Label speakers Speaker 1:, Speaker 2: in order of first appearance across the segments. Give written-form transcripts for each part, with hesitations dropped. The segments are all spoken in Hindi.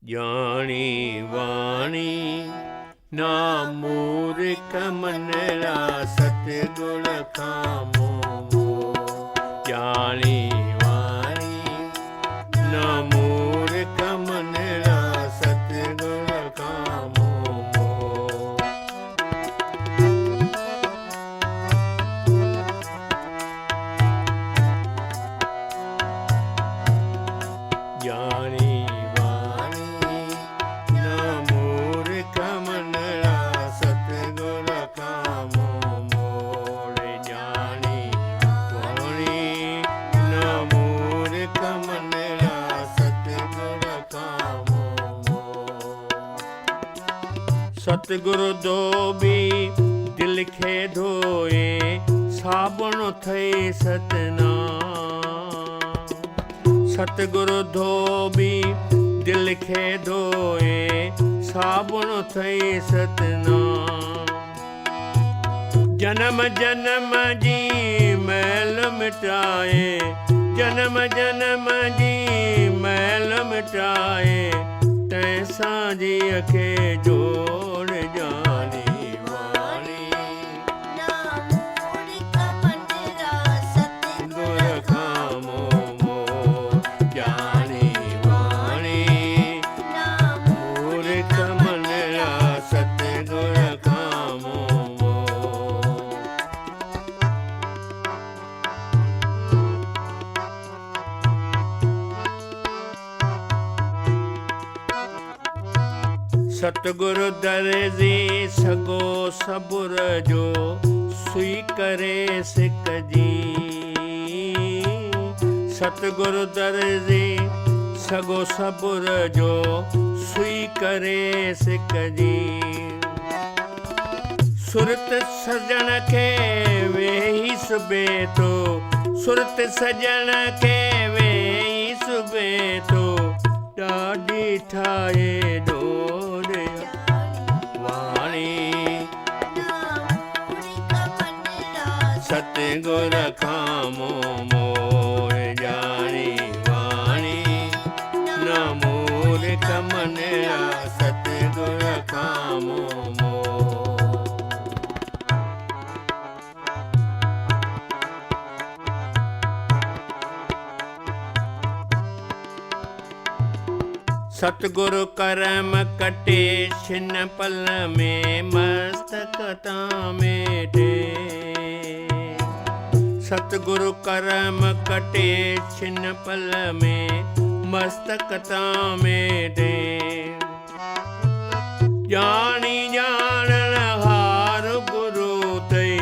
Speaker 1: ਜਾਣੀ ਵਾਣੀ ਨਾ ਮੂਰਖ ਮਨਰਾ ਸਤਿਗੁਰ ਖਾਮੋ ਜਾਣੀ ਵਾਣੀ ਨਾ ਮੂਰਖ ਮਨਰਾ ਸਤਿਗੁਰ ਖਾਮੋ ਜਾਣੀ सतगुरु धोबी दिल खे धोए साबुण थई सतनाम सतगुरु धोबी दिल खे धोए साबुण थई सतनाम जन्म जन्म जी मैल मिटाए जन्म जन्म जी मैल मिटाए तैसा जी अखे जोड़ जानी वाणी ना मूर्ख मनरा सतगुर खामो जानी वाणी ना मूर्ख मनरा सतगुर खामो सतगुरु दर्जी सगो सबुर जो सुई करे सिक जी सतगुरु दर्जी सगो सबुर जो सुई करे सिक जी सुरत सजन खे वेही सुबे तो सुरत सजन खे वेही सुबे तो ॾाढी ठाहे डोर सतगुर खामो मोर जानी वाणी न मूर्ख मनरा सतगुर खामो सतगुरु करम कटे छिन पल में मस्तक तामेटे सतगुरु करम कटे छिन पल में मस्तक तामेटे जानी जानन हार गुरु तई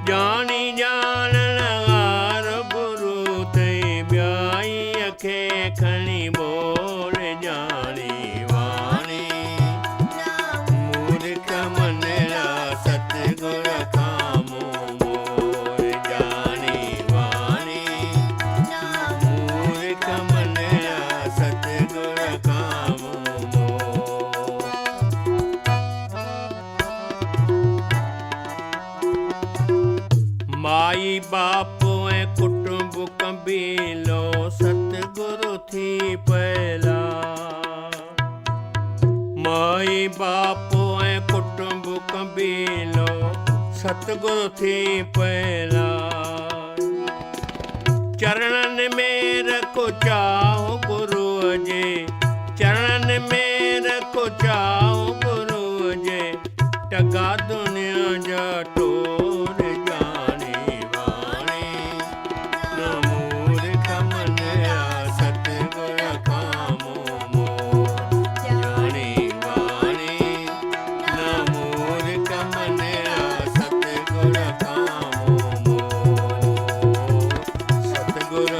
Speaker 1: जानी जानन हार गुरु तई ब्याई अखे खणी बोल जानी वाणी मूर्ख मनरा सतगुर खामो मोर जानी वाणी मूर्ख मनरा सतगुर खामो माई बाप ऐं कुटुंब कबीलो सतगुरु थी पहला माई बाप ऐं कुटुंब कबीलो सतगुरु थी पहला चरणन में रखो चाहो गुरु जे चरणन में रखो चाहो गुरु जे टगा दुनिया जा टोर जानी वाणी न मूर्ख मनरा सतगुर खामो जानी वाणी न मूर्ख मनरा सतगुर खामो सतगुर